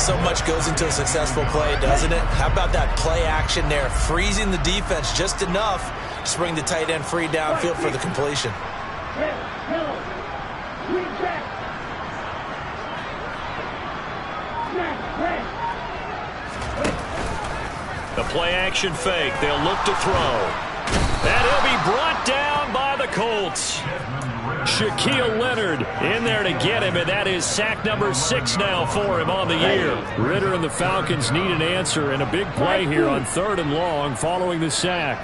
Speaker 6: So much goes into a successful play, doesn't it? How about that play action there, freezing the defense just enough to bring the tight end free downfield for the completion.
Speaker 3: The play action fake. They'll look to throw. And he'll be brought down by the Colts. Shaquille Leonard in there to get him, and that is sack number 6 now for him on the year. Ritter and the Falcons need an answer, and a big play here on 3rd and long following the sack.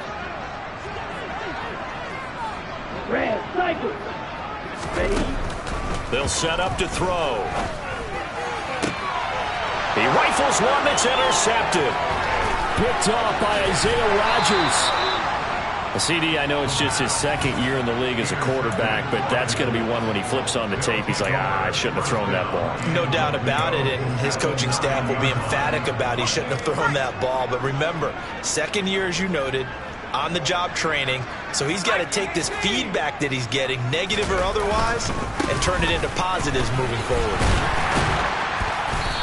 Speaker 3: They'll set up to throw. He rifles one that's intercepted. Picked off by Isaiah Rodgers. CD, I know it's just his 2nd year in the league as a quarterback, but that's going to be one when he flips on the tape. He's like, I shouldn't have thrown that ball.
Speaker 6: No doubt about it, and his coaching staff will be emphatic about he shouldn't have thrown that ball. But remember, 2nd year, as you noted, on-the-job training, so he's got to take this feedback that he's getting, negative or otherwise, and turn it into positives moving forward.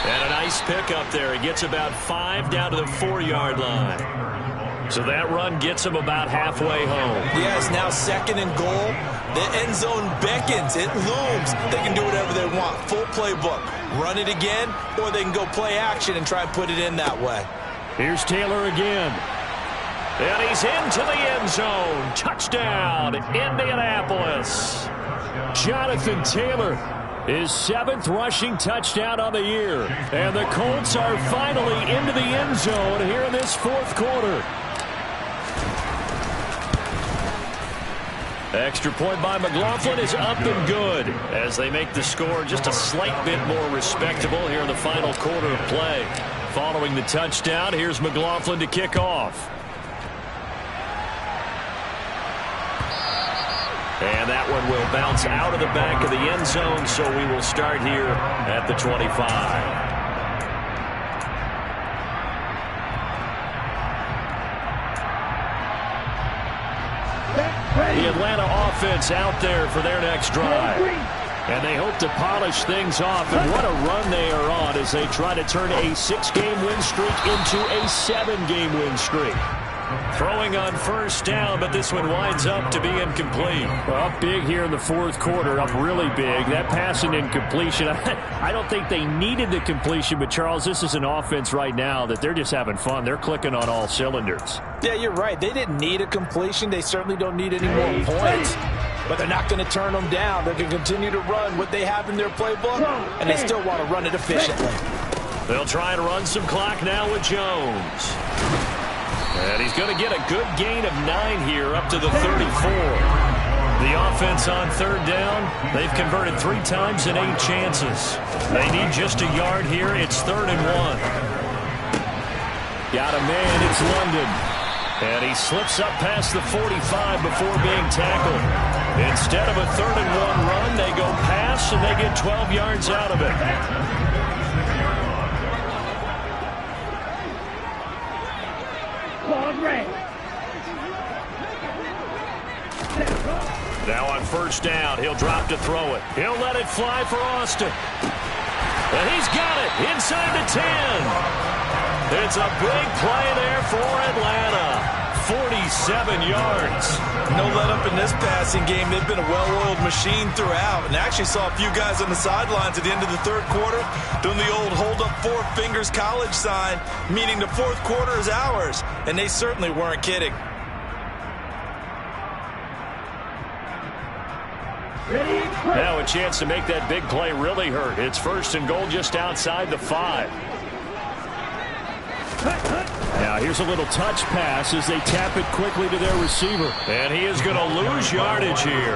Speaker 3: And a nice pickup there. He gets about 5 down to the 4-yard line. So that run gets him about halfway home.
Speaker 6: Yes, now 2nd and goal. The end zone beckons. It looms. They can do whatever they want. Full playbook. Run it again, or they can go play action and try and put it in that way.
Speaker 3: Here's Taylor again. And he's into the end zone. Touchdown, Indianapolis. Jonathan Taylor, his 7th rushing touchdown on the year. And the Colts are finally into the end zone here in this 4th quarter. Extra point by McLaughlin is up and good as they make the score just a slight bit more respectable here in the final quarter of play. Following the touchdown, here's McLaughlin to kick off. And that one will bounce out of the back of the end zone, so we will start here at the 25. The Atlanta offense out there for their next drive. And they hope to polish things off. And what a run they are on as they try to turn a 6-game win streak into a 7-game win streak. Throwing on 1st down, but this one winds up to be incomplete. Well, up big here in the 4th quarter, up really big. That passing incompletion, I don't think they needed the completion, but Charles, this is an offense right now that they're just having fun. They're clicking on all cylinders.
Speaker 6: Yeah, you're right. They didn't need a completion. They certainly don't need any more points. But they're not going to turn them down. They're going to continue to run what they have in their playbook, and they still want to run it efficiently.
Speaker 3: They'll try and run some clock now with Jones. And he's going to get a good gain of 9 here up to the 34. The offense on 3rd down, they've converted 3 times in 8 chances. They need just a yard here. It's 3rd and 1. Got a man, it's London. And he slips up past the 45 before being tackled. Instead of a 3rd and 1 run, they go pass and they get 12 yards out of it. Now on 1st down, he'll drop to throw it. He'll let it fly for Austin. And he's got it inside the 10. It's a big play there for Atlanta. 47 yards.
Speaker 4: No let-up in this passing game. They've been a well-oiled machine throughout. And actually saw a few guys on the sidelines at the end of the third quarter doing the old hold-up four fingers college sign, meaning the fourth quarter is ours. And they certainly weren't kidding.
Speaker 3: Now a chance to make that big play really hurt. It's first and goal just outside the 5. Now here's a little touch pass as they tap it quickly to their receiver. And he is going to lose yardage here.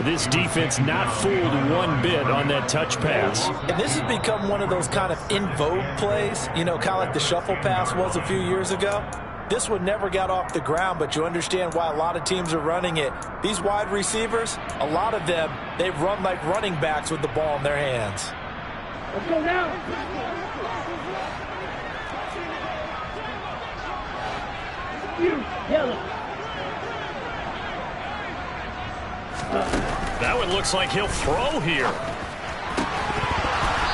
Speaker 3: This defense not fooled one bit on that touch pass.
Speaker 4: And this has become one of those kind of in vogue plays, you know, kind of like the shuffle pass was a few years ago. This one never got off the ground, but you understand why a lot of teams are running it. These wide receivers, a lot of them, they run like running backs with the ball in their hands.
Speaker 7: Let's go now.
Speaker 3: That one looks like he'll throw here.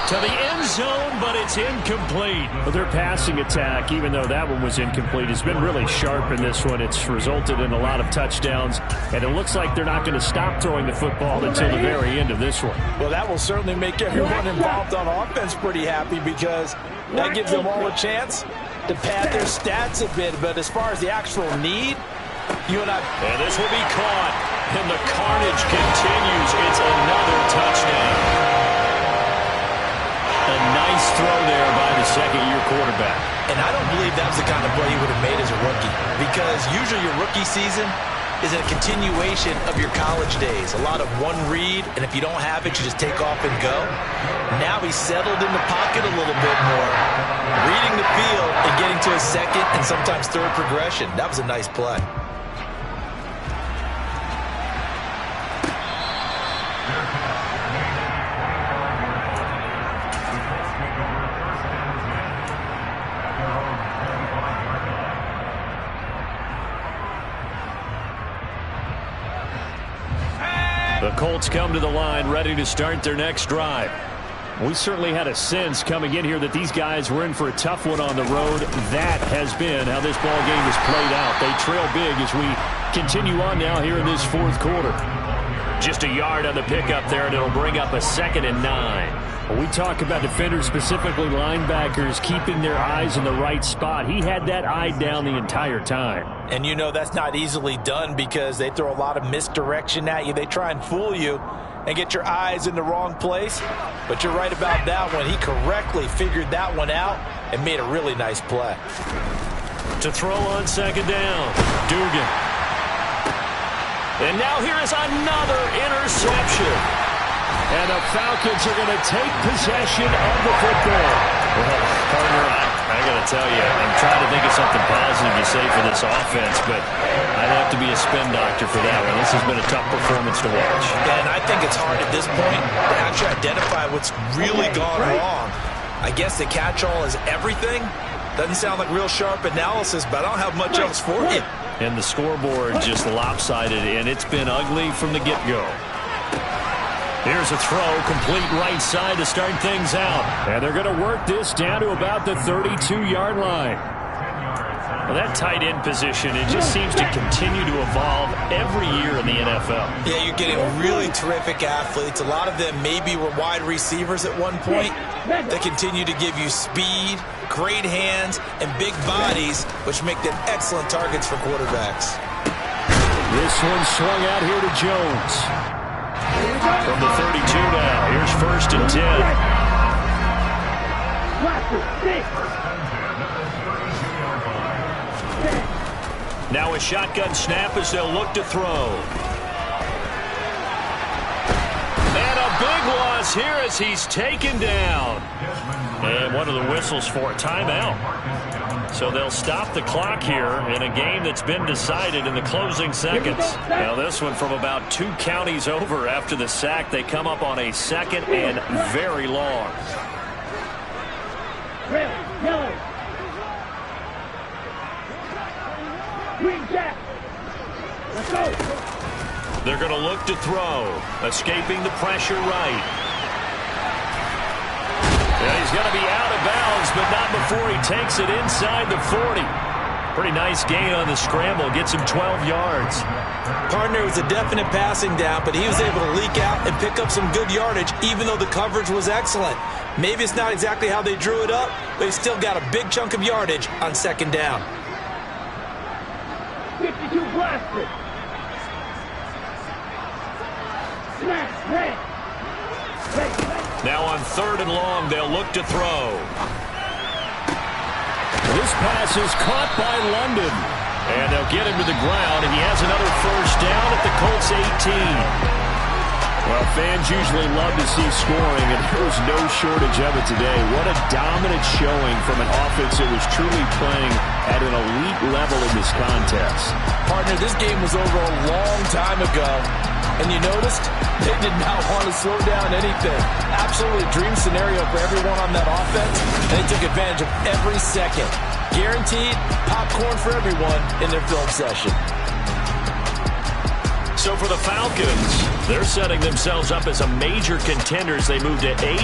Speaker 3: To the end zone, but it's incomplete. But their passing attack, even though that one was incomplete, has been really sharp in this one. It's resulted in a lot of touchdowns, and it looks like they're not going to stop throwing the football until the very end of this one.
Speaker 4: Well, that will certainly make everyone involved on offense pretty happy because that gives them all a chance to pad their stats a bit. But as far as the actual need, you and I...
Speaker 3: And this will be caught, and the carnage continues. It's another touchdown. A nice throw there by the second-year quarterback.
Speaker 4: And I don't believe that was the kind of play he would have made as a rookie, because usually your rookie season is a continuation of your college days. A lot of one read, and if you don't have it, you just take off and go. Now he's settled in the pocket a little bit more, reading the field and getting to his second and sometimes third progression. That was a nice play.
Speaker 3: The Colts come to the line ready to start their next drive. We certainly had a sense coming in here that these guys were in for a tough one on the road. That has been how this ball game has played out. They trail big as we continue on now here in this fourth quarter. Just a yard on the pickup there, and it'll bring up a 2nd and 9. When we talk about defenders, specifically linebackers, keeping their eyes in the right spot, he had that eye down the entire time.
Speaker 4: And you know that's not easily done because they throw a lot of misdirection at you. They try and fool you and get your eyes in the wrong place. But you're right about that one. He correctly figured that one out and made a really nice play.
Speaker 3: To throw on 2nd down, Dugan. And now here is another interception. And the Falcons are going to take possession of the football. Well, partner, I got to tell you, I'm trying to think of something positive to say for this offense, but I'd have to be a spin doctor for that one. This has been a tough performance to watch.
Speaker 4: And I think it's hard at this point to actually identify what's really gone wrong. I guess the catch-all is everything. Doesn't sound like real sharp analysis, but I don't have much else for you.
Speaker 3: And the scoreboard just lopsided, and it's been ugly from the get-go. Here's a throw, complete right side to start things out. And they're going to work this down to about the 32-yard line. Well, that tight end position, it just seems to continue to evolve every year in the NFL.
Speaker 4: Yeah, you're getting really terrific athletes. A lot of them maybe were wide receivers at one point. They continue to give you speed, great hands, and big bodies, which make them excellent targets for quarterbacks.
Speaker 3: This one swung out here to Jones. From the 32 now, here's 1st and 10. Now a shotgun snap as they'll look to throw. And a big loss here as he's taken down. And one of the whistles for a timeout. So they'll stop the clock here in a game that's been decided in the closing seconds. Now this one from about 2 counties over after the sack. They come up on a 2nd and very long.
Speaker 7: Red, yellow. Green jack. Let's go.
Speaker 3: They're going to look to throw. Escaping the pressure right. Yeah, he's going to be out of bounds, but not before he takes it inside the 40. Pretty nice gain on the scramble. Gets him 12 yards.
Speaker 6: Partner, was a definite passing down, but he was able to leak out and pick up some good yardage, even though the coverage was excellent. Maybe it's not exactly how they drew it up, but he still got a big chunk of yardage on second down.
Speaker 7: 52 blasted.
Speaker 3: Now on 3rd and long, they'll look to throw. This pass is caught by London. And they'll get him to the ground, and he has another first down at the Colts 18. Well, fans usually love to see scoring, and there was no shortage of it today. What a dominant showing from an offense that was truly playing at an elite level in this contest.
Speaker 4: Partner, this game was over a long time ago, and you noticed they did not want to slow down anything. Absolutely a dream scenario for everyone on that offense, and they took advantage of every second. Guaranteed popcorn for everyone in their film session.
Speaker 3: So for the Falcons, they're setting themselves up as a major contender as they move to 8.